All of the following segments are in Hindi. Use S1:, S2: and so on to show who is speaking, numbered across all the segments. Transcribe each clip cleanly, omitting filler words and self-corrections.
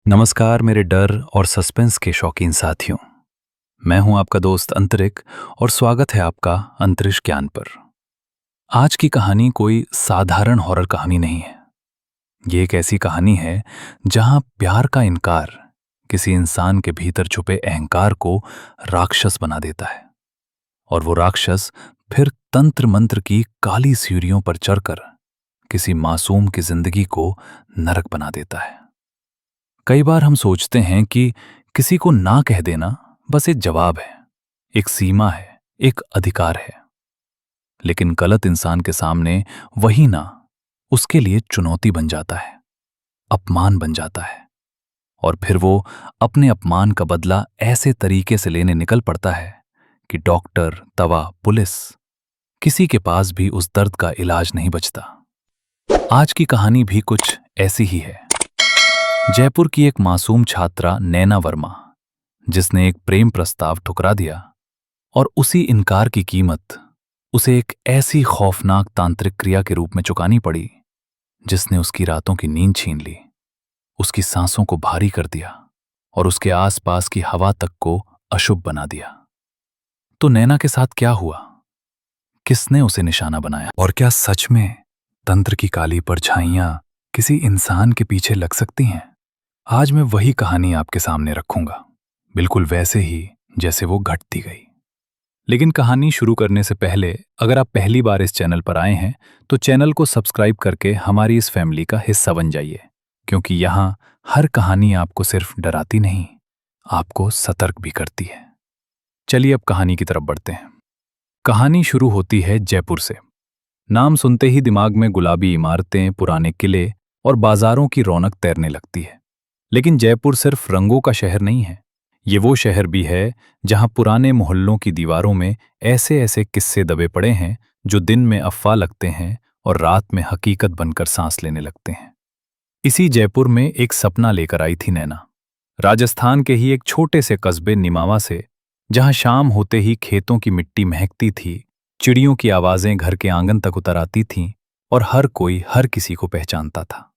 S1: नमस्कार मेरे डर और सस्पेंस के शौकीन साथियों। मैं हूं आपका दोस्त अंतरिक और स्वागत है आपका अंतरिक्ष ज्ञान पर। आज की कहानी कोई साधारण हॉरर कहानी नहीं है। ये एक ऐसी कहानी है जहां प्यार का इनकार किसी इंसान के भीतर छुपे अहंकार को राक्षस बना देता है और वो राक्षस फिर तंत्र मंत्र की काली सीढ़ियों पर चढ़कर किसी मासूम की जिंदगी को नरक बना देता है। कई बार हम सोचते हैं कि किसी को ना कह देना बस एक जवाब है, एक सीमा है, एक अधिकार है। लेकिन गलत इंसान के सामने वही ना उसके लिए चुनौती बन जाता है, अपमान बन जाता है। और फिर वो अपने अपमान का बदला ऐसे तरीके से लेने निकल पड़ता है कि डॉक्टर, दवा, पुलिस, किसी के पास भी उस दर्द का इलाज नहीं बचता। आज की कहानी भी कुछ ऐसी ही है। जयपुर की एक मासूम छात्रा नैना वर्मा, जिसने एक प्रेम प्रस्ताव ठुकरा दिया और उसी इनकार की कीमत उसे एक ऐसी खौफनाक तांत्रिक क्रिया के रूप में चुकानी पड़ी जिसने उसकी रातों की नींद छीन ली, उसकी सांसों को भारी कर दिया और उसके आसपास की हवा तक को अशुभ बना दिया। तो नैना के साथ क्या हुआ? किसने उसे निशाना बनाया? और क्या सच में तंत्र की काली परछाइयां किसी इंसान के पीछे लग सकती हैं? आज मैं वही कहानी आपके सामने रखूंगा, बिल्कुल वैसे ही जैसे वो घटती गई। लेकिन कहानी शुरू करने से पहले अगर आप पहली बार इस चैनल पर आए हैं तो चैनल को सब्सक्राइब करके हमारी इस फैमिली का हिस्सा बन जाइए, क्योंकि यहाँ हर कहानी आपको सिर्फ डराती नहीं, आपको सतर्क भी करती है। चलिए अब कहानी की तरफ बढ़ते हैं। कहानी शुरू होती है जयपुर से। नाम सुनते ही दिमाग में गुलाबी इमारतें, पुराने किले और बाजारों की रौनक तैरने लगती है। लेकिन जयपुर सिर्फ रंगों का शहर नहीं है। ये वो शहर भी है जहां पुराने मोहल्लों की दीवारों में ऐसे ऐसे किस्से दबे पड़े हैं जो दिन में अफवाह लगते हैं और रात में हकीकत बनकर सांस लेने लगते हैं। इसी जयपुर में एक सपना लेकर आई थी नैना, राजस्थान के ही एक छोटे से कस्बे निमावा से, जहां शाम होते ही खेतों की मिट्टी महकती थी, चिड़ियों की आवाजें घर के आंगन तक उतर आती थीं और हर कोई हर किसी को पहचानता था।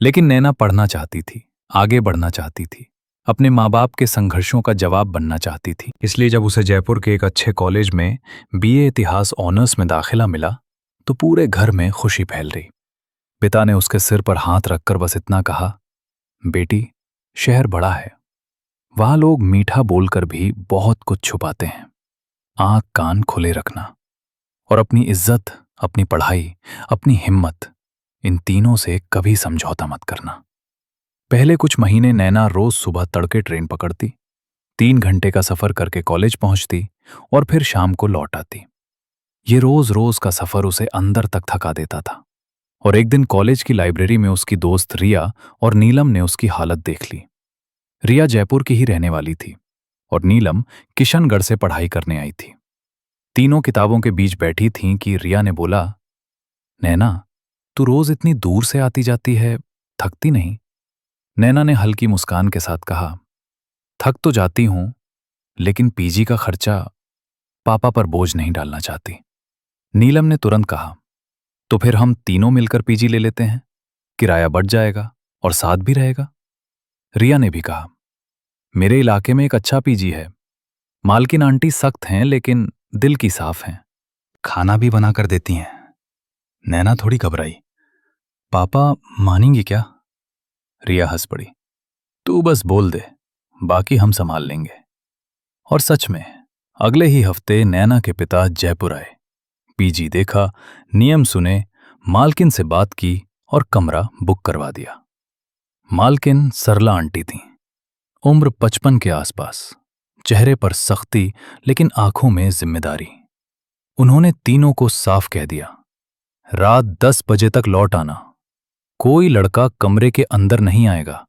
S1: लेकिन नैना पढ़ना चाहती थी, आगे बढ़ना चाहती थी, अपने माँ बाप के संघर्षों का जवाब बनना चाहती थी। इसलिए जब उसे जयपुर के एक अच्छे कॉलेज में बीए इतिहास ऑनर्स में दाखिला मिला तो पूरे घर में खुशी फैल रही। पिता ने उसके सिर पर हाथ रखकर बस इतना कहा, बेटी, शहर बड़ा है, वहां लोग मीठा बोलकर भी बहुत कुछ छुपाते हैं। आंख कान खुले रखना और अपनी इज्जत, अपनी पढ़ाई, अपनी हिम्मत, इन तीनों से कभी समझौता मत करना। पहले कुछ महीने नैना रोज सुबह तड़के ट्रेन पकड़ती, 3 घंटे का सफर करके कॉलेज पहुंचती और फिर शाम को लौट आती। ये रोज रोज का सफर उसे अंदर तक थका देता था। और एक दिन कॉलेज की लाइब्रेरी में उसकी दोस्त रिया और नीलम ने उसकी हालत देख ली। रिया जयपुर की ही रहने वाली थी और नीलम किशनगढ़ से पढ़ाई करने आई थी। तीनों किताबों के बीच बैठी थीं कि रिया ने बोला, नैना, तू रोज इतनी दूर से आती जाती है, थकती नहीं? नैना ने हल्की मुस्कान के साथ कहा, थक तो जाती हूं, लेकिन पीजी का खर्चा पापा पर बोझ नहीं डालना चाहती। नीलम ने तुरंत कहा, तो फिर हम तीनों मिलकर पीजी ले लेते हैं, किराया बढ़ जाएगा और साथ भी रहेगा। रिया ने भी कहा, मेरे इलाके में एक अच्छा पीजी है, मालकिन आंटी सख्त हैं लेकिन दिल की साफ हैं, खाना भी बना कर देती हैं। नैना थोड़ी घबराई, पापा मानेंगी क्या? रिया हंस पड़ी, तू बस बोल दे, बाकी हम संभाल लेंगे। और सच में अगले ही हफ्ते नैना के पिता जयपुर आए, पीजी देखा, नियम सुने, मालकिन से बात की और कमरा बुक करवा दिया। मालकिन सरला आंटी थीं, उम्र 55 के आसपास, चेहरे पर सख्ती लेकिन आंखों में जिम्मेदारी। उन्होंने तीनों को साफ कह दिया, रात 10 बजे तक लौट आना, कोई लड़का कमरे के अंदर नहीं आएगा,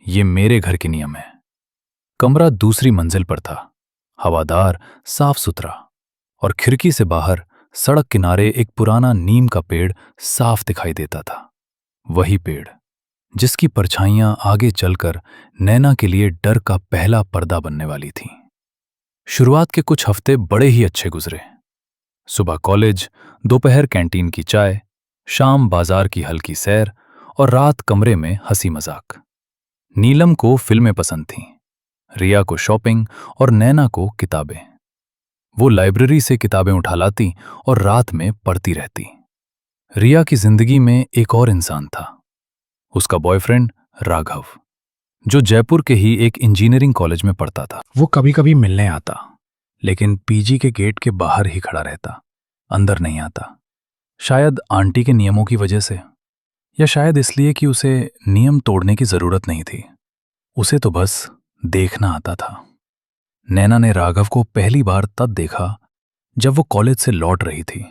S1: ये मेरे घर के नियम है। कमरा दूसरी मंजिल पर था, हवादार, साफ सुथरा, और खिड़की से बाहर सड़क किनारे एक पुराना नीम का पेड़ साफ दिखाई देता था। वही पेड़ जिसकी परछाइयां आगे चलकर नैना के लिए डर का पहला पर्दा बनने वाली थीं। शुरुआत के कुछ हफ्ते बड़े ही अच्छे गुजरे। सुबह कॉलेज, दोपहर कैंटीन की चाय, शाम बाजार की हल्की सैर और रात कमरे में हंसी मजाक। नीलम को फिल्में पसंद थीं, रिया को शॉपिंग और नैना को किताबें। वो लाइब्रेरी से किताबें उठा लाती और रात में पढ़ती रहती। रिया की जिंदगी में एक और इंसान था, उसका बॉयफ्रेंड राघव, जो जयपुर के ही एक इंजीनियरिंग कॉलेज में पढ़ता था। वो कभी कभी मिलने आता, लेकिन पीजी के गेट के बाहर ही खड़ा रहता, अंदर नहीं आता। शायद आंटी के नियमों की वजह से, या शायद इसलिए कि उसे नियम तोड़ने की जरूरत नहीं थी। उसे तो बस देखना आता था। नैना ने राघव को पहली बार तब देखा जब वो कॉलेज से लौट रही थी,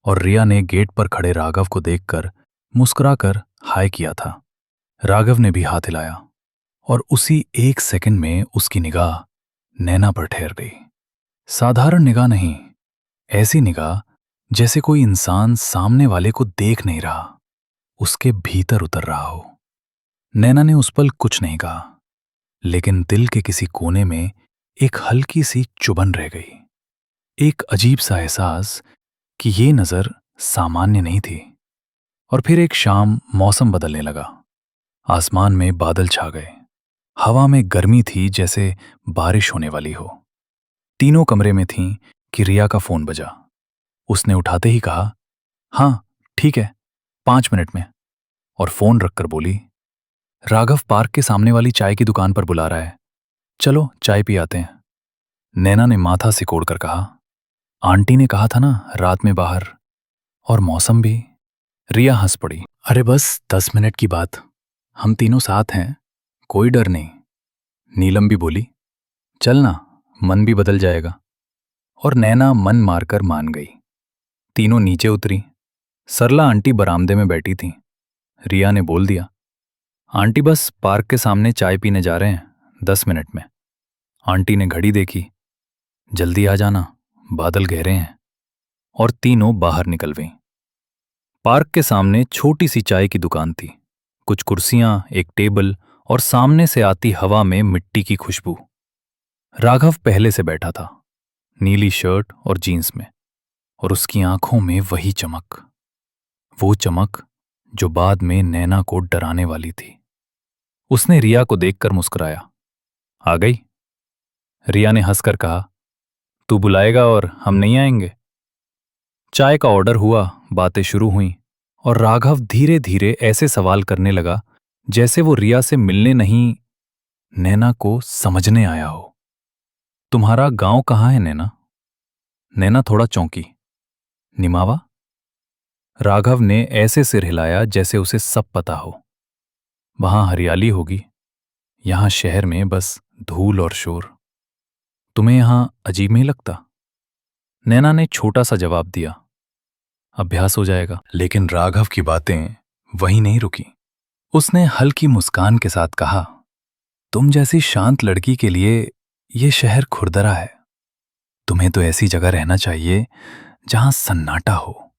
S1: और रिया ने गेट पर खड़े राघव को देखकर मुस्कुराकर हाय किया था। राघव ने भी हाथ हिलाया और उसी एक सेकंड में उसकी निगाह नैना पर ठहर गई। साधारण निगाह नहीं, ऐसी निगाह जैसे कोई इंसान सामने वाले को देख नहीं रहा, उसके भीतर उतर रहा हो। नैना ने उस पल कुछ नहीं कहा, लेकिन दिल के किसी कोने में एक हल्की सी चुभन रह गई। एक अजीब सा एहसास कि ये नजर सामान्य नहीं थी। और फिर एक शाम मौसम बदलने लगा। आसमान में बादल छा गए, हवा में गर्मी थी जैसे बारिश होने वाली हो। तीनों कमरे में थीं कि रिया का फोन बजा। उसने उठाते ही कहा, हाँ ठीक है, 5 मिनट में, और फोन रखकर बोली, राघव पार्क के सामने वाली चाय की दुकान पर बुला रहा है, चलो चाय पी आते हैं। नैना ने माथा सिकोड़कर कहा, आंटी ने कहा था ना रात में बाहर, और मौसम भी। रिया हंस पड़ी, अरे बस 10 मिनट की बात, हम तीनों साथ हैं, कोई डर नहीं। नीलम भी बोली, चल ना, मन भी बदल जाएगा। और नैना मन मारकर मान गई। तीनों नीचे उतरी। सरला आंटी बरामदे में बैठी थीं। रिया ने बोल दिया, आंटी बस पार्क के सामने चाय पीने जा रहे हैं, 10 मिनट में। आंटी ने घड़ी देखी, जल्दी आ जाना, बादल गहरे हैं। और तीनों बाहर निकल गईं। पार्क के सामने छोटी सी चाय की दुकान थी, कुछ कुर्सियां, एक टेबल और सामने से आती हवा में मिट्टी की खुशबू। राघव पहले से बैठा था, नीली शर्ट और जीन्स में, और उसकी आंखों में वही चमक, वो चमक जो बाद में नैना को डराने वाली थी। उसने रिया को देखकर मुस्कुराया, आ गई? रिया ने हंसकर कहा, तू बुलाएगा और हम नहीं आएंगे? चाय का ऑर्डर हुआ, बातें शुरू हुईं, और राघव धीरे धीरे ऐसे सवाल करने लगा जैसे वो रिया से मिलने नहीं, नैना को समझने आया हो। तुम्हारा गांव कहाँ है नैना? नैना थोड़ा चौंकी, निमावा? राघव ने ऐसे सिर हिलाया जैसे उसे सब पता हो। वहां हरियाली होगी, यहां शहर में बस धूल और शोर। तुम्हें यहां अजीब नहीं लगता? नैना ने छोटा सा जवाब दिया, अभ्यास हो जाएगा। लेकिन राघव की बातें वहीं नहीं रुकी। उसने हल्की मुस्कान के साथ कहा, तुम जैसी शांत लड़की के लिए ये शहर खुरदरा है। तुम्हें तो ऐसी जगह रहना चाहिए जहां सन्नाटा हो,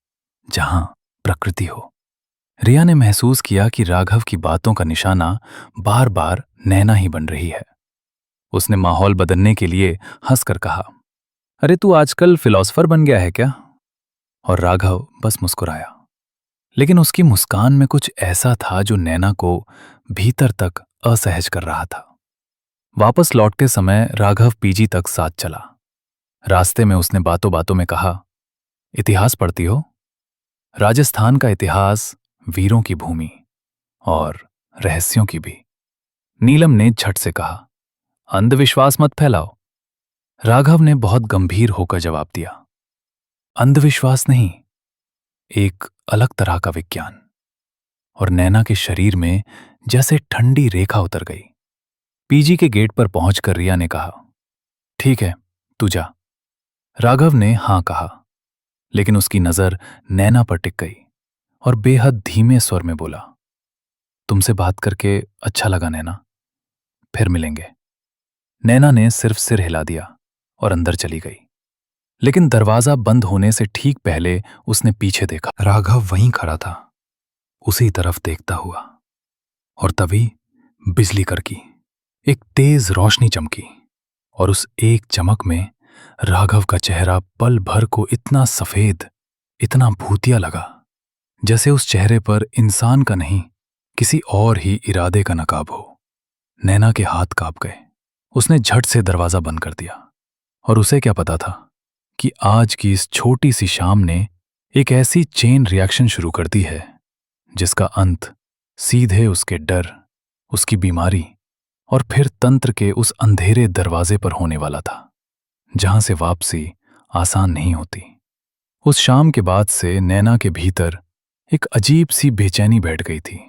S1: जहां प्रकृति हो। रिया ने महसूस किया कि राघव की बातों का निशाना बार बार नैना ही बन रही है। उसने माहौल बदलने के लिए हंसकर कहा, अरे तू आजकल फिलॉसफर बन गया है क्या? और राघव बस मुस्कुराया, लेकिन उसकी मुस्कान में कुछ ऐसा था जो नैना को भीतर तक असहज कर रहा था। वापस लौटते समय राघव पीजी तक साथ चला। रास्ते में उसने बातों बातों में कहा, इतिहास पढ़ती हो? राजस्थान का इतिहास वीरों की भूमि और रहस्यों की भी। नीलम ने झट से कहा, अंधविश्वास मत फैलाओ। राघव ने बहुत गंभीर होकर जवाब दिया, अंधविश्वास नहीं, एक अलग तरह का विज्ञान। और नैना के शरीर में जैसे ठंडी रेखा उतर गई। पीजी के गेट पर पहुंचकर रिया ने कहा, ठीक है, तू जा। राघव ने हां कहा, लेकिन उसकी नजर नैना पर टिक गई और बेहद धीमे स्वर में बोला, तुमसे बात करके अच्छा लगा नैना, फिर मिलेंगे। नैना ने सिर्फ सिर हिला दिया और अंदर चली गई। लेकिन दरवाजा बंद होने से ठीक पहले उसने पीछे देखा। राघव वहीं खड़ा था, उसी तरफ देखता हुआ। और तभी बिजली करकी, एक तेज रोशनी चमकी, और उस एक चमक में राघव का चेहरा पल भर को इतना सफेद, इतना भूतिया लगा, जैसे उस चेहरे पर इंसान का नहीं, किसी और ही इरादे का नकाब हो। नैना के हाथ कांप गए। उसने झट से दरवाजा बंद कर दिया। और उसे क्या पता था कि आज की इस छोटी सी शाम ने एक ऐसी चेन रिएक्शन शुरू कर दी है जिसका अंत सीधे उसके डर, उसकी बीमारी और फिर तंत्र के उस अंधेरे दरवाजे पर होने वाला था, जहां से वापसी आसान नहीं होती। उस शाम के बाद से नैना के भीतर एक अजीब सी बेचैनी बैठ गई थी।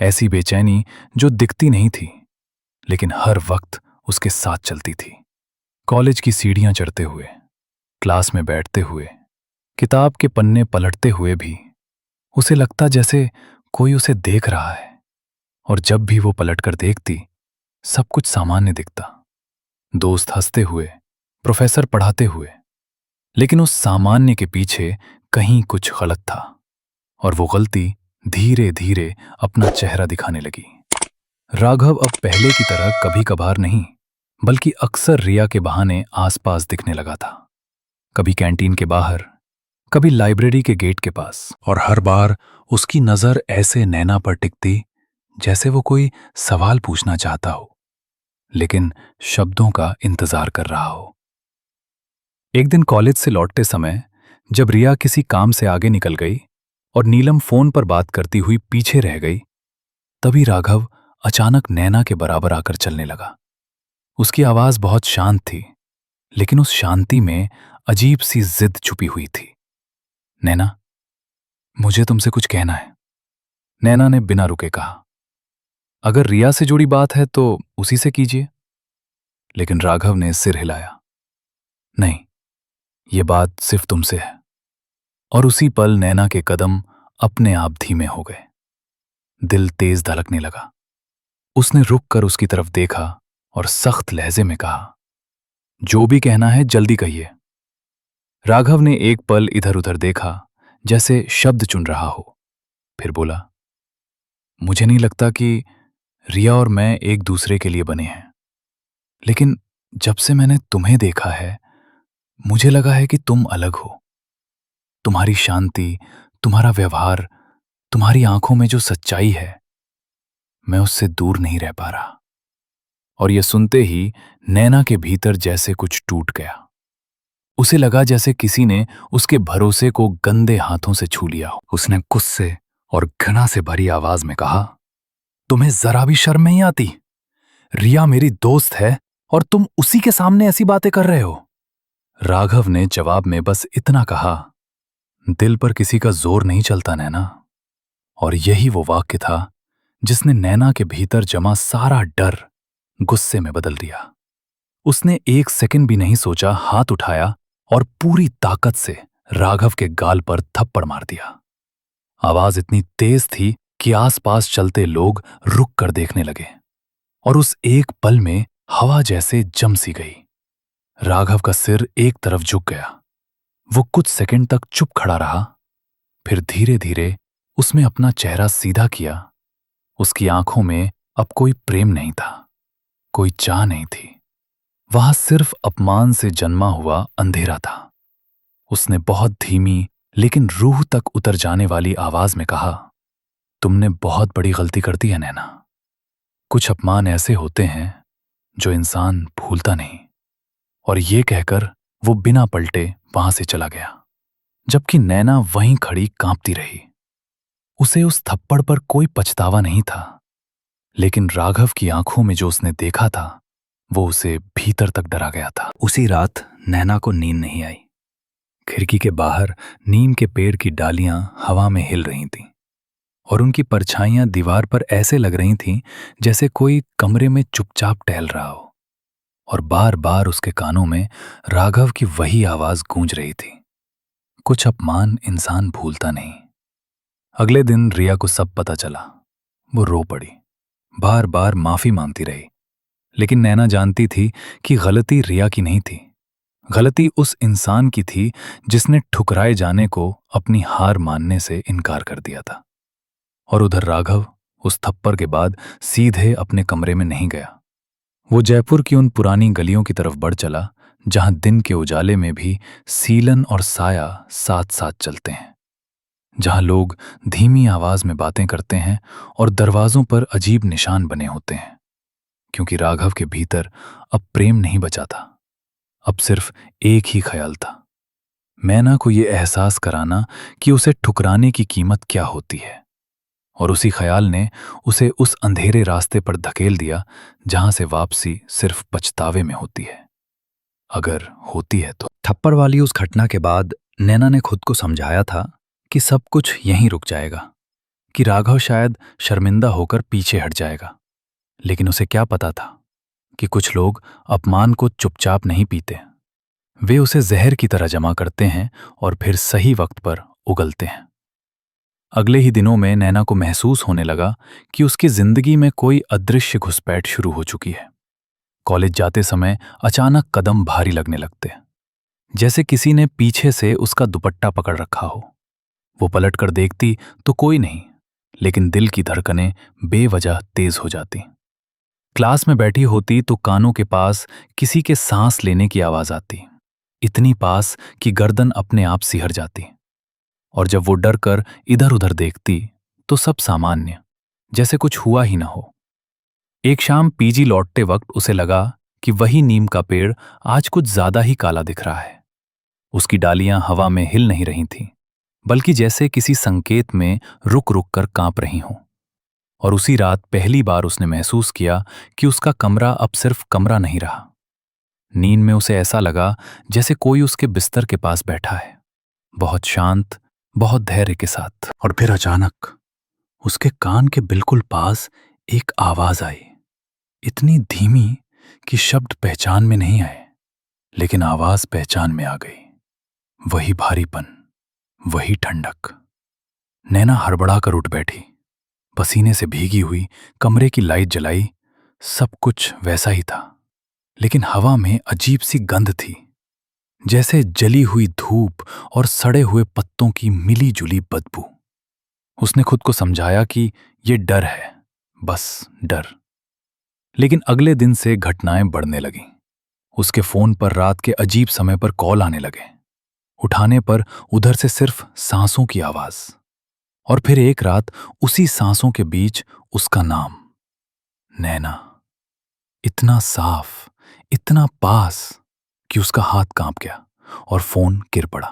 S1: ऐसी बेचैनी जो दिखती नहीं थी, लेकिन हर वक्त उसके साथ चलती थी। कॉलेज की सीढ़ियां चढ़ते हुए, क्लास में बैठते हुए, किताब के पन्ने पलटते हुए भी उसे लगता जैसे कोई उसे देख रहा है। और जब भी वो पलटकर देखती, सब कुछ सामान्य दिखता। दोस्त हंसते हुए, प्रोफेसर पढ़ाते हुए, लेकिन उस सामान्य के पीछे कहीं कुछ गलत था। और वो गलती धीरे धीरे अपना चेहरा दिखाने लगी। राघव अब पहले की तरह कभी कभार नहीं, बल्कि अक्सर रिया के बहाने आसपास दिखने लगा था। कभी कैंटीन के बाहर, कभी लाइब्रेरी के गेट के पास, और हर बार उसकी नजर ऐसे नैना पर टिकती जैसे वो कोई सवाल पूछना चाहता हो, लेकिन शब्दों का इंतजार कर रहा हो। एक दिन कॉलेज से लौटते समय जब रिया किसी काम से आगे निकल गई और नीलम फोन पर बात करती हुई पीछे रह गई, तभी राघव अचानक नैना के बराबर आकर चलने लगा। उसकी आवाज बहुत शांत थी, लेकिन उस शांति में अजीब सी जिद छुपी हुई थी। नैना, मुझे तुमसे कुछ कहना है, नैना ने बिना रुके कहा। अगर रिया से जुड़ी बात है तो उसी से कीजिए। लेकिन राघव ने सिर हिलाया। नहीं, ये बात सिर्फ तुमसे है। और उसी पल नैना के कदम अपने आप धीमे हो गए। दिल तेज धड़कने लगा। उसने रुक कर उसकी तरफ देखा और सख्त लहजे में कहा, जो भी कहना है जल्दी कहिए। राघव ने एक पल इधर उधर देखा, जैसे शब्द चुन रहा हो, फिर बोला, मुझे नहीं लगता कि रिया और मैं एक दूसरे के लिए बने हैं, लेकिन जब से मैंने तुम्हें देखा है, मुझे लगा है कि तुम अलग हो। तुम्हारी शांति, तुम्हारा व्यवहार, तुम्हारी आंखों में जो सच्चाई है, मैं उससे दूर नहीं रह पा रहा। और यह सुनते ही नैना के भीतर जैसे कुछ टूट गया। उसे लगा जैसे किसी ने उसके भरोसे को गंदे हाथों से छू लिया हो। उसने गुस्से और घृणा से भरी आवाज में कहा, तुम्हें जरा भी शर्म नहीं आती? रिया मेरी दोस्त है और तुम उसी के सामने ऐसी बातें कर रहे हो। राघव ने जवाब में बस इतना कहा, दिल पर किसी का जोर नहीं चलता नैना। और यही वो वाक्य था जिसने नैना के भीतर जमा सारा डर गुस्से में बदल दिया। उसने एक सेकंड भी नहीं सोचा, हाथ उठाया और पूरी ताकत से राघव के गाल पर थप्पड़ मार दिया। आवाज इतनी तेज थी कि आसपास चलते लोग रुक कर देखने लगे। और उस एक पल में हवा जैसे जम सी गई। राघव का सिर एक तरफ झुक गया। वो कुछ सेकंड तक चुप खड़ा रहा, फिर धीरे धीरे उसने अपना चेहरा सीधा किया। उसकी आंखों में अब कोई प्रेम नहीं था, कोई चाह नहीं थी। वहां सिर्फ अपमान से जन्मा हुआ अंधेरा था। उसने बहुत धीमी लेकिन रूह तक उतर जाने वाली आवाज में कहा, तुमने बहुत बड़ी गलती कर दी है नैना। कुछ अपमान ऐसे होते हैं जो इंसान भूलता नहीं। और ये कहकर वो बिना पलटे वहां से चला गया, जबकि नैना वहीं खड़ी कांपती रही। उसे उस थप्पड़ पर कोई पछतावा नहीं था, लेकिन राघव की आंखों में जो उसने देखा था वो उसे भीतर तक डरा गया था। उसी रात नैना को नींद नहीं आई। खिड़की के बाहर नीम के पेड़ की डालियां हवा में हिल रही थीं और उनकी परछाइयां दीवार पर ऐसे लग रही थीं जैसे कोई कमरे में चुपचाप टहल रहा हो। और बार बार उसके कानों में राघव की वही आवाज गूंज रही थी, कुछ अपमान इंसान भूलता नहीं। अगले दिन रिया को सब पता चला। वो रो पड़ी, बार बार माफी मांगती रही, लेकिन नैना जानती थी कि गलती रिया की नहीं थी। गलती उस इंसान की थी जिसने ठुकराए जाने को अपनी हार मानने से इनकार कर दिया था। और उधर राघव उस थप्पड़ के बाद सीधे अपने कमरे में नहीं गया। वो जयपुर की उन पुरानी गलियों की तरफ बढ़ चला जहां दिन के उजाले में भी सीलन और साया साथ साथ चलते हैं, जहां लोग धीमी आवाज में बातें करते हैं और दरवाजों पर अजीब निशान बने होते हैं, क्योंकि राघव के भीतर अब प्रेम नहीं बचा था। अब सिर्फ एक ही ख्याल था, मैना को ये एहसास कराना कि उसे ठुकराने की कीमत क्या होती है। और उसी ख्याल ने उसे उस अंधेरे रास्ते पर धकेल दिया जहां से वापसी सिर्फ पछतावे में होती है, अगर होती है तो। थप्पड़ वाली उस घटना के बाद नैना ने खुद को समझाया था कि सब कुछ यहीं रुक जाएगा, कि राघव शायद शर्मिंदा होकर पीछे हट जाएगा। लेकिन उसे क्या पता था कि कुछ लोग अपमान को चुपचाप नहीं पीते, वे उसे जहर की तरह जमा करते हैं और फिर सही वक्त पर उगलते हैं। अगले ही दिनों में नैना को महसूस होने लगा कि उसकी जिंदगी में कोई अदृश्य घुसपैठ शुरू हो चुकी है। कॉलेज जाते समय अचानक कदम भारी लगने लगते, जैसे किसी ने पीछे से उसका दुपट्टा पकड़ रखा हो। वो पलट कर देखती तो कोई नहीं, लेकिन दिल की धड़कनें बेवजह तेज हो जाती। क्लास में बैठी होती तो कानों के पास किसी के सांस लेने की आवाज आती, इतनी पास कि गर्दन अपने आप सिहर जाती। और जब वो डर कर इधर उधर देखती तो सब सामान्य, जैसे कुछ हुआ ही ना हो। एक शाम पीजी लौटते वक्त उसे लगा कि वही नीम का पेड़ आज कुछ ज्यादा ही काला दिख रहा है। उसकी डालियां हवा में हिल नहीं रही थीं, बल्कि जैसे किसी संकेत में रुक रुक कर कांप रही हों। और उसी रात पहली बार उसने महसूस किया कि उसका कमरा अब सिर्फ कमरा नहीं रहा। नींद में उसे ऐसा लगा जैसे कोई उसके बिस्तर के पास बैठा है, बहुत शांत, बहुत धैर्य के साथ। और फिर अचानक उसके कान के बिल्कुल पास एक आवाज आई, इतनी धीमी कि शब्द पहचान में नहीं आए, लेकिन आवाज पहचान में आ गई। वही भारीपन, वही ठंडक। नैना हड़बड़ा कर उठ बैठी, पसीने से भीगी हुई, कमरे की लाइट जलाई। सब कुछ वैसा ही था, लेकिन हवा में अजीब सी गंध थी, जैसे जली हुई धूप और सड़े हुए पत्तों की मिली जुली बदबू। उसने खुद को समझाया कि ये डर है, बस डर। लेकिन अगले दिन से घटनाएं बढ़ने लगीं। उसके फोन पर रात के अजीब समय पर कॉल आने लगे। उठाने पर उधर से सिर्फ सांसों की आवाज, और फिर एक रात उसी सांसों के बीच उसका नाम, नैना। इतना साफ, इतना पास कि उसका हाथ कांप गया और फोन गिर पड़ा।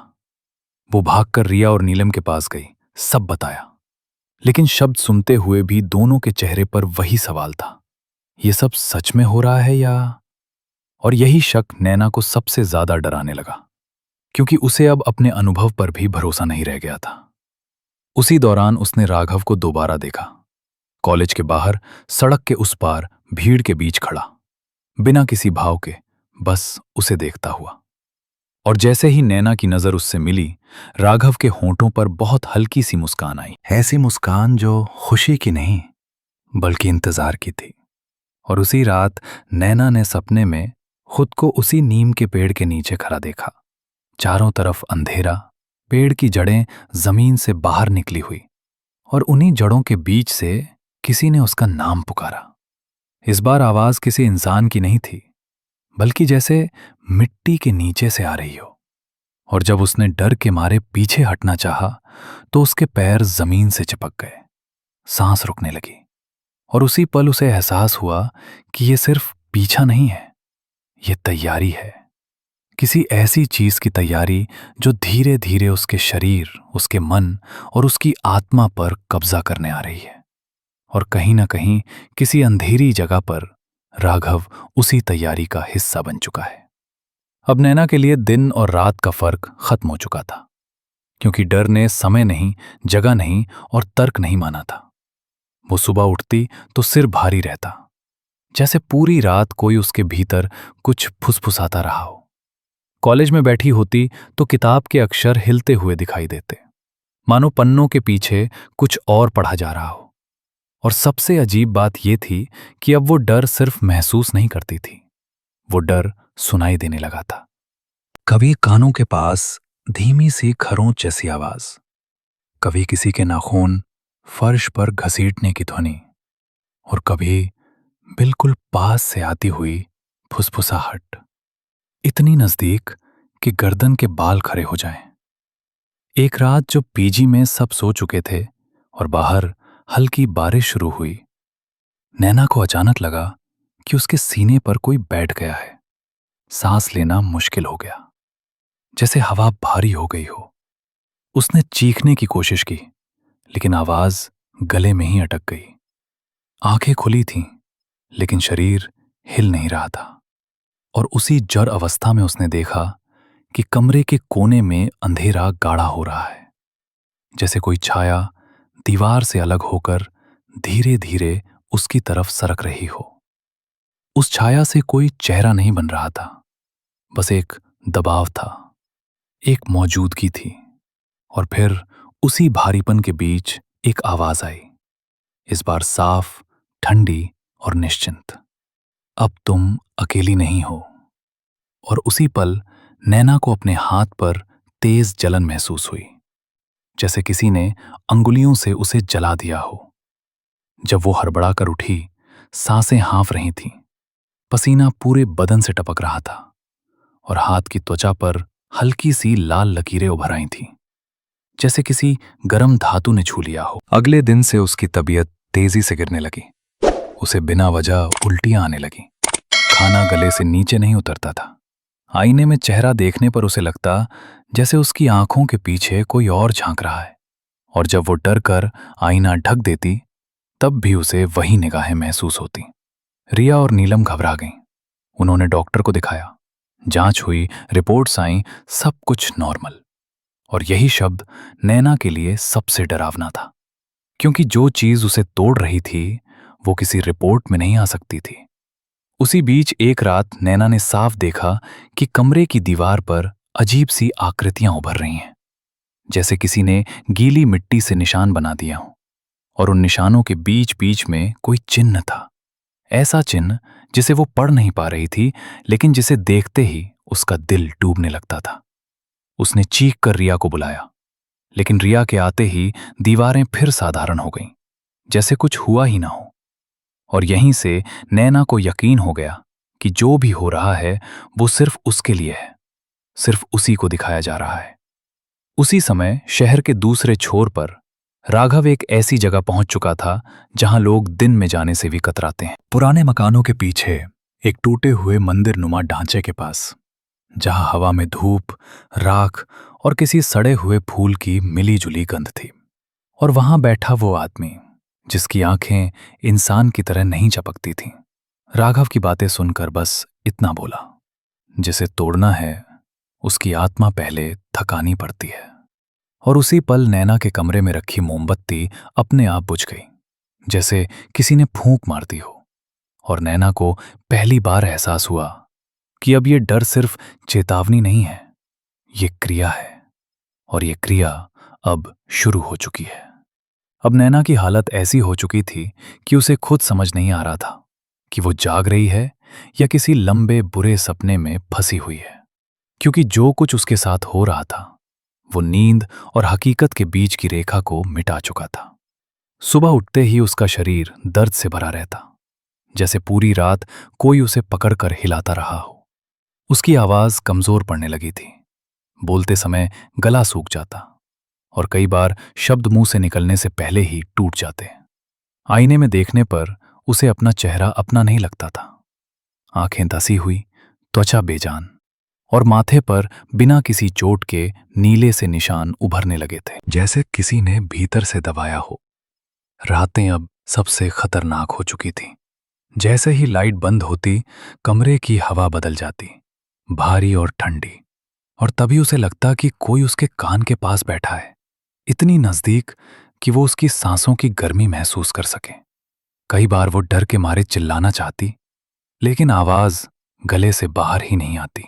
S1: वो भागकर रिया और नीलम के पास गई, सब बताया। लेकिन शब्द सुनते हुए भी दोनों के चेहरे पर वही सवाल था, ये सब सच में हो रहा है या? और यही शक नैना को सबसे ज्यादा डराने लगा, क्योंकि उसे अब अपने अनुभव पर भी भरोसा नहीं रह गया था। उसी दौरान उसने राघव को दोबारा देखा, कॉलेज के बाहर, सड़क के उस पार, भीड़ के बीच खड़ा, बिना किसी भाव के, बस उसे देखता हुआ। और जैसे ही नैना की नजर उससे मिली, राघव के होंठों पर बहुत हल्की सी मुस्कान आई, ऐसी मुस्कान जो खुशी की नहीं बल्कि इंतजार की थी। और उसी रात नैना ने सपने में खुद को उसी नीम के पेड़ के नीचे खड़ा देखा। चारों तरफ अंधेरा, पेड़ की जड़ें जमीन से बाहर निकली हुई, और उन्हीं जड़ों के बीच से किसी ने उसका नाम पुकारा। इस बार आवाज किसी इंसान की नहीं थी, बल्कि जैसे मिट्टी के नीचे से आ रही हो। और जब उसने डर के मारे पीछे हटना चाहा, तो उसके पैर जमीन से चिपक गए, सांस रुकने लगी। और उसी पल उसे एहसास हुआ कि ये सिर्फ पीछा नहीं है, ये तैयारी है, किसी ऐसी चीज की तैयारी जो धीरे धीरे उसके शरीर, उसके मन और उसकी आत्मा पर कब्जा करने आ रही है। और कहीं ना कहीं किसी अंधेरी जगह पर राघव उसी तैयारी का हिस्सा बन चुका है। अब नैना के लिए दिन और रात का फर्क खत्म हो चुका था, क्योंकि डर ने समय नहीं, जगह नहीं और तर्क नहीं माना था। वो सुबह उठती तो सिर भारी रहता, जैसे पूरी रात कोई उसके भीतर कुछ फुसफुसाता रहा हो। कॉलेज में बैठी होती तो किताब के अक्षर हिलते हुए दिखाई देते, मानो पन्नों के पीछे कुछ और पढ़ा जा रहा हो। और सबसे अजीब बात यह थी कि अब वो डर सिर्फ महसूस नहीं करती थी, वो डर सुनाई देने लगा था। कभी कानों के पास धीमी सी खरोंच जैसी आवाज, कभी किसी के नाखून फर्श पर घसीटने की ध्वनि, और कभी बिल्कुल पास से आती हुई फुसफुसाहट, इतनी नजदीक कि गर्दन के बाल खड़े हो जाएं। एक रात जब पीजी में सब सो चुके थे और बाहर हल्की बारिश शुरू हुई, नैना को अचानक लगा कि उसके सीने पर कोई बैठ गया है। सांस लेना मुश्किल हो गया, जैसे हवा भारी हो गई हो। उसने चीखने की कोशिश की, लेकिन आवाज गले में ही अटक गई। आंखें खुली थीं, लेकिन शरीर हिल नहीं रहा था। और उसी जड़ अवस्था में उसने देखा कि कमरे के कोने में अंधेरा गाढ़ा हो रहा है, जैसे कोई छाया दीवार से अलग होकर धीरे धीरे उसकी तरफ सरक रही हो। उस छाया से कोई चेहरा नहीं बन रहा था, बस एक दबाव था, एक मौजूदगी थी। और फिर उसी भारीपन के बीच एक आवाज आई, इस बार साफ, ठंडी और निश्चिंत। अब तुम अकेली नहीं हो। और उसी पल नैना को अपने हाथ पर तेज जलन महसूस हुई, जैसे किसी ने अंगुलियों से उसे जला दिया हो। जब वो हड़बड़ा कर उठी, सांसें हाँफ रही थीं, पसीना पूरे बदन से टपक रहा था और हाथ की त्वचा पर हल्की सी लाल लकीरें उभर आई थीं, जैसे किसी गर्म धातु ने छू लिया हो। अगले दिन से उसकी तबीयत तेजी से गिरने लगी। उसे बिना वजह उल्टियां आने लगी। खाना गले से नीचे नहीं उतरता था। आईने में चेहरा देखने पर उसे लगता जैसे उसकी आंखों के पीछे कोई और झांक रहा है। और जब वो डर कर आईना ढक देती, तब भी उसे वही निगाहें महसूस होती। रिया और नीलम घबरा गईं। उन्होंने डॉक्टर को दिखाया, जांच हुई, रिपोर्ट्स आईं, सब कुछ नॉर्मल। और यही शब्द नैना के लिए सबसे डरावना था, क्योंकि जो चीज उसे तोड़ रही थी वो किसी रिपोर्ट में नहीं आ सकती थी। उसी बीच एक रात नैना ने साफ देखा कि कमरे की दीवार पर अजीब सी आकृतियां उभर रही हैं, जैसे किसी ने गीली मिट्टी से निशान बना दिया हो। और उन निशानों के बीच बीच में कोई चिन्ह था, ऐसा चिन्ह जिसे वो पढ़ नहीं पा रही थी, लेकिन जिसे देखते ही उसका दिल डूबने लगता था। उसने चीख कर रिया को बुलाया, लेकिन रिया के आते ही दीवारें फिर साधारण हो गईं, जैसे कुछ हुआ ही ना हो। और यहीं से नैना को यकीन हो गया कि जो भी हो रहा है वो सिर्फ उसके लिए है, सिर्फ उसी को दिखाया जा रहा है। उसी समय शहर के दूसरे छोर पर राघव एक ऐसी जगह पहुंच चुका था जहां लोग दिन में जाने से भी कतराते हैं। पुराने मकानों के पीछे एक टूटे हुए मंदिर नुमा ढांचे के पास, जहां हवा में धूप, राख और किसी सड़े हुए फूल की मिली जुली गंध थी। और वहां बैठा वो आदमी जिसकी आंखें इंसान की तरह नहीं चपकती थीं। राघव की बातें सुनकर बस इतना बोला, जिसे तोड़ना है उसकी आत्मा पहले थकानी पड़ती है। और उसी पल नैना के कमरे में रखी मोमबत्ती अपने आप बुझ गई, जैसे किसी ने फूंक मार दी हो। और नैना को पहली बार एहसास हुआ कि अब ये डर सिर्फ चेतावनी नहीं है, ये क्रिया है। और ये क्रिया अब शुरू हो चुकी है। अब नैना की हालत ऐसी हो चुकी थी कि उसे खुद समझ नहीं आ रहा था कि वो जाग रही है या किसी लंबे बुरे सपने में फंसी हुई है, क्योंकि जो कुछ उसके साथ हो रहा था वो नींद और हकीकत के बीच की रेखा को मिटा चुका था। सुबह उठते ही उसका शरीर दर्द से भरा रहता, जैसे पूरी रात कोई उसे पकड़कर हिलाता रहा हो। उसकी आवाज कमजोर पड़ने लगी थी, बोलते समय गला सूख जाता और कई बार शब्द मुंह से निकलने से पहले ही टूट जाते। आईने में देखने पर उसे अपना चेहरा अपना नहीं लगता था। आंखें धसी हुई, त्वचा बेजान, और माथे पर बिना किसी चोट के नीले से निशान उभरने लगे थे, जैसे किसी ने भीतर से दबाया हो। रातें अब सबसे खतरनाक हो चुकी थीं। जैसे ही लाइट बंद होती, कमरे की हवा बदल जाती, भारी और ठंडी। और तभी उसे लगता कि कोई उसके कान के पास बैठा है, इतनी नजदीक कि वो उसकी सांसों की गर्मी महसूस कर सके। कई बार वो डर के मारे चिल्लाना चाहती, लेकिन आवाज गले से बाहर ही नहीं आती।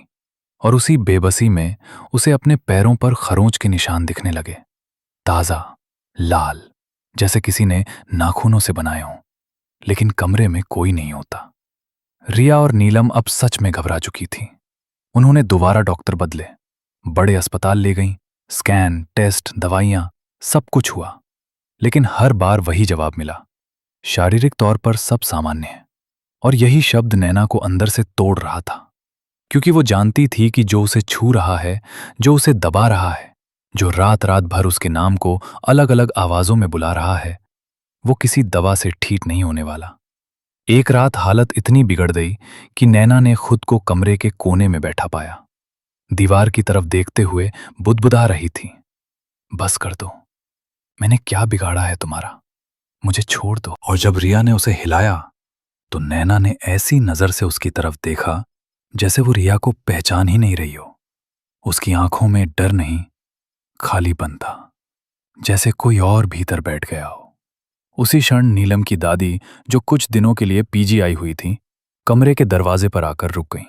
S1: और उसी बेबसी में उसे अपने पैरों पर खरोंच के निशान दिखने लगे, ताजा, लाल, जैसे किसी ने नाखूनों से बनाए हों। लेकिन कमरे में कोई नहीं होता। रिया और नीलम अब सच में घबरा चुकी थीं। उन्होंने दोबारा डॉक्टर बदले, बड़े अस्पताल ले गईं, स्कैन, टेस्ट, दवाइयां, सब कुछ हुआ, लेकिन हर बार वही जवाब मिला, शारीरिक तौर पर सब सामान्य है। और यही शब्द नैना को अंदर से तोड़ रहा था, क्योंकि वो जानती थी कि जो उसे छू रहा है, जो उसे दबा रहा है, जो रात रात भर उसके नाम को अलग अलग आवाजों में बुला रहा है, वो किसी दवा से ठीक नहीं होने वाला। एक रात हालत इतनी बिगड़ गई कि नैना ने खुद को कमरे के कोने में बैठा पाया, दीवार की तरफ देखते हुए बुदबुदा रही थी। बस कर दो, मैंने क्या बिगाड़ा है तुम्हारा, मुझे छोड़ दो। और जब रिया ने उसे हिलाया तो नैना ने ऐसी नजर से उसकी तरफ देखा जैसे वो रिया को पहचान ही नहीं रही हो। उसकी आंखों में डर नहीं, खालीपन था, जैसे कोई और भीतर बैठ गया हो। उसी क्षण नीलम की दादी, जो कुछ दिनों के लिए पीजी आई हुई थी, कमरे के दरवाजे पर आकर रुक गईं।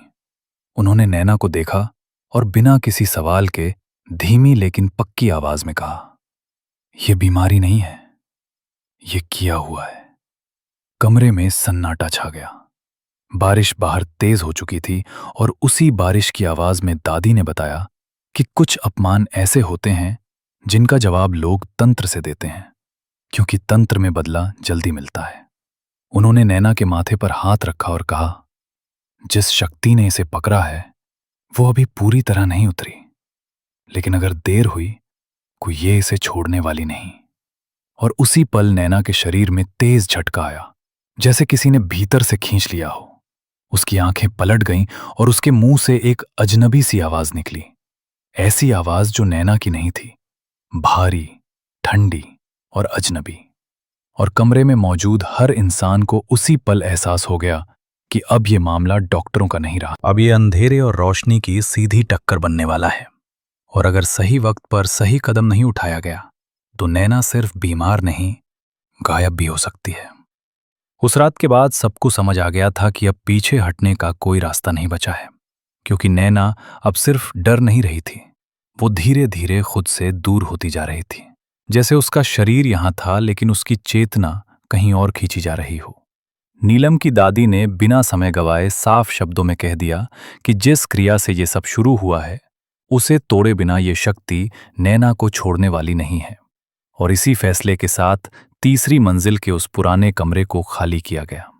S1: उन्होंने नैना को देखा और बिना किसी सवाल के धीमी लेकिन पक्की आवाज में कहा, यह बीमारी नहीं है, यह किया हुआ है। कमरे में सन्नाटा छा गया। बारिश बाहर तेज हो चुकी थी और उसी बारिश की आवाज में दादी ने बताया कि कुछ अपमान ऐसे होते हैं जिनका जवाब लोग तंत्र से देते हैं, क्योंकि तंत्र में बदला जल्दी मिलता है। उन्होंने नैना के माथे पर हाथ रखा और कहा, जिस शक्ति ने इसे पकड़ा है वो अभी पूरी तरह नहीं उतरी, लेकिन अगर देर हुई कोई ये इसे छोड़ने वाली नहीं। और उसी पल नैना के शरीर में तेज झटका आया, जैसे किसी ने भीतर से खींच लिया हो। उसकी आंखें पलट गईं और उसके मुंह से एक अजनबी सी आवाज निकली, ऐसी आवाज जो नैना की नहीं थी, भारी, ठंडी और अजनबी। और कमरे में मौजूद हर इंसान को उसी पल एहसास हो गया कि अब ये मामला डॉक्टरों का नहीं रहा, अब ये अंधेरे और रोशनी की सीधी टक्कर बनने वाला है। और अगर सही वक्त पर सही कदम नहीं उठाया गया तो नैना सिर्फ बीमार नहीं, गायब भी हो सकती है। उस रात के बाद सबको समझ आ गया था कि अब पीछे हटने का कोई रास्ता नहीं बचा है, क्योंकि नैना अब सिर्फ डर नहीं रही थी, वो धीरे धीरे खुद से दूर होती जा रही थी। जैसे उसका शरीर यहां था लेकिन उसकी चेतना कहीं और खींची जा रही हो। नीलम की दादी ने बिना समय गवाए साफ शब्दों में कह दिया कि जिस क्रिया से ये सब शुरू हुआ है उसे तोड़े बिना ये शक्ति नैना को छोड़ने वाली नहीं है। और इसी फैसले के साथ तीसरी मंजिल के उस पुराने कमरे को खाली किया गया,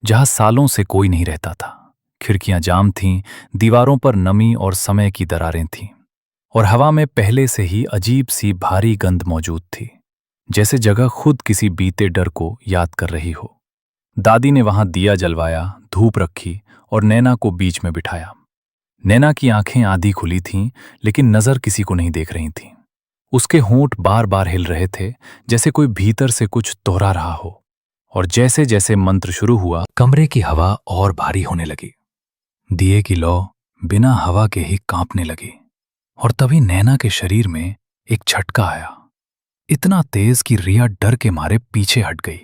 S1: जहां सालों से कोई नहीं रहता था। खिड़कियां जाम थीं, दीवारों पर नमी और समय की दरारें थीं, और हवा में पहले से ही अजीब सी भारी गंध मौजूद थी, जैसे जगह खुद किसी बीते डर को याद कर रही हो। दादी ने वहां दिया जलवाया, धूप रखी और नैना को बीच में बिठाया। नैना की आंखें आधी खुली थीं, लेकिन नजर किसी को नहीं देख रही थीं। उसके होंठ बार बार हिल रहे थे, जैसे कोई भीतर से कुछ दोहरा रहा हो। और जैसे जैसे मंत्र शुरू हुआ, कमरे की हवा और भारी होने लगी। दिए की लौ बिना हवा के ही कांपने लगी। और तभी नैना के शरीर में एक झटका आया, इतना तेज कि रिया डर के मारे पीछे हट गई।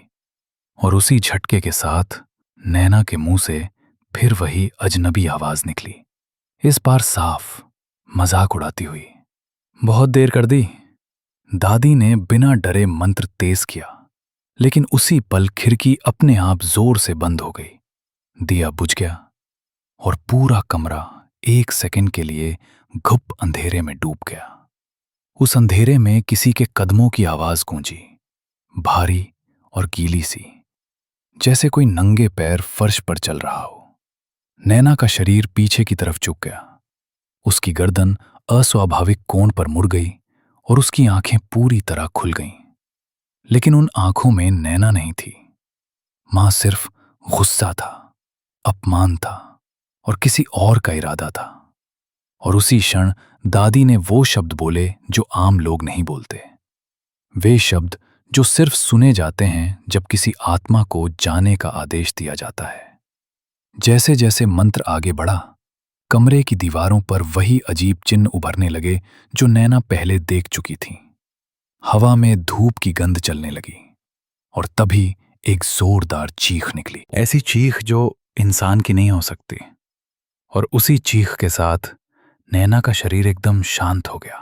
S1: और उसी झटके के साथ नैना के मुंह से फिर वही अजनबी आवाज निकली, इस बार साफ, मजाक उड़ाती हुई। बहुत देर कर दी। दादी ने बिना डरे मंत्र तेज किया, लेकिन उसी पल खिड़की अपने आप जोर से बंद हो गई। दिया बुझ गया और पूरा कमरा एक सेकंड के लिए घुप अंधेरे में डूब गया। उस अंधेरे में किसी के कदमों की आवाज गूंजी, भारी और गीली सी, जैसे कोई नंगे पैर फर्श पर चल रहा हो। नैना का शरीर पीछे की तरफ झुक गया, उसकी गर्दन अस्वाभाविक कोण पर मुड़ गई और उसकी आंखें पूरी तरह खुल गईं। लेकिन उन आंखों में नैना नहीं थी। मां सिर्फ गुस्सा था, अपमान था और किसी और का इरादा था। और उसी क्षण दादी ने वो शब्द बोले जो आम लोग नहीं बोलते, वे शब्द जो सिर्फ सुने जाते हैं जब किसी आत्मा को जाने का आदेश दिया जाता है। जैसे जैसे मंत्र आगे बढ़ा, कमरे की दीवारों पर वही अजीब चिन्ह उभरने लगे जो नैना पहले देख चुकी थी। हवा में धूप की गंध चलने लगी और तभी एक जोरदार चीख निकली, ऐसी चीख जो इंसान की नहीं हो सकती। और उसी चीख के साथ नैना का शरीर एकदम शांत हो गया,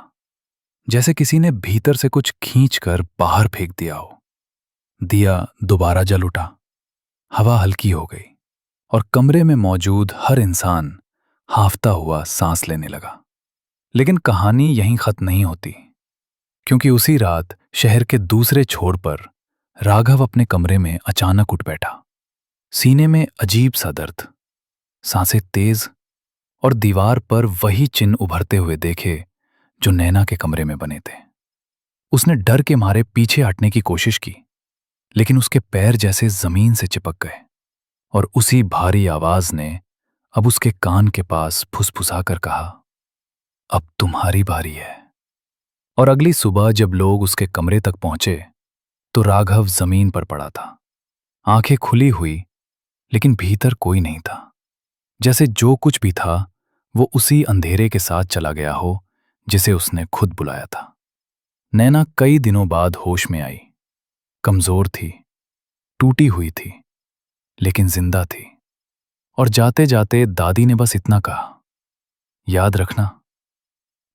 S1: जैसे किसी ने भीतर से कुछ खींचकर बाहर फेंक दिया हो। दिया दोबारा जल उठा, हवा हल्की हो गई और कमरे में मौजूद हर इंसान हाफता हुआ सांस लेने लगा। लेकिन कहानी यहीं खत्म नहीं होती, क्योंकि उसी रात शहर के दूसरे छोर पर राघव अपने कमरे में अचानक उठ बैठा। सीने में अजीब सा दर्द, सांसें तेज और दीवार पर वही चिन्ह उभरते हुए देखे जो नैना के कमरे में बने थे। उसने डर के मारे पीछे हटने की कोशिश की, लेकिन उसके पैर जैसे जमीन से चिपक गए और उसी भारी आवाज ने अब उसके कान के पास फुसफुसाकर कहा, अब तुम्हारी बारी है। और अगली सुबह जब लोग उसके कमरे तक पहुंचे तो राघव जमीन पर पड़ा था, आंखें खुली हुई, लेकिन भीतर कोई नहीं था। जैसे जो कुछ भी था वो उसी अंधेरे के साथ चला गया हो जिसे उसने खुद बुलाया था। नैना कई दिनों बाद होश में आई। कमजोर थी, टूटी हुई थी, लेकिन जिंदा थी। और जाते जाते दादी ने बस इतना कहा, याद रखना,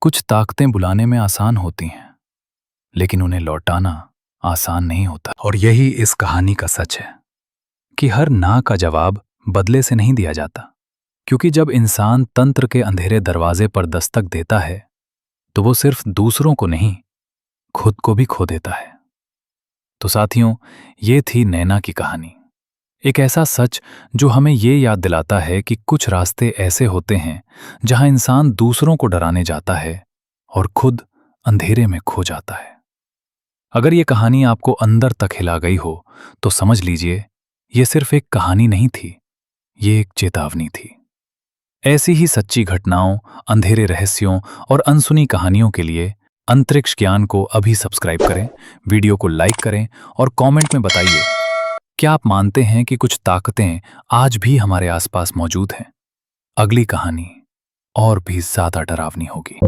S1: कुछ ताकतें बुलाने में आसान होती हैं, लेकिन उन्हें लौटाना आसान नहीं होता। और यही इस कहानी का सच है कि हर ना का जवाब बदले से नहीं दिया जाता, क्योंकि जब इंसान तंत्र के अंधेरे दरवाजे पर दस्तक देता है तो वो सिर्फ दूसरों को नहीं, खुद को भी खो देता है। तो साथियों, ये थी नैना की कहानी। एक ऐसा सच जो हमें ये याद दिलाता है कि कुछ रास्ते ऐसे होते हैं जहां इंसान दूसरों को डराने जाता है और खुद अंधेरे में खो जाता है। अगर ये कहानी आपको अंदर तक हिला गई हो तो समझ लीजिए ये सिर्फ एक कहानी नहीं थी, ये एक चेतावनी थी। ऐसी ही सच्ची घटनाओं, अंधेरे रहस्यों और अनसुनी कहानियों के लिए अंतरिक्ष ज्ञान को अभी सब्सक्राइब करें, वीडियो को लाइक करें और कमेंट में बताइए, क्या आप मानते हैं कि कुछ ताकतें आज भी हमारे आसपास मौजूद हैं? अगली कहानी और भी ज्यादा डरावनी होगी।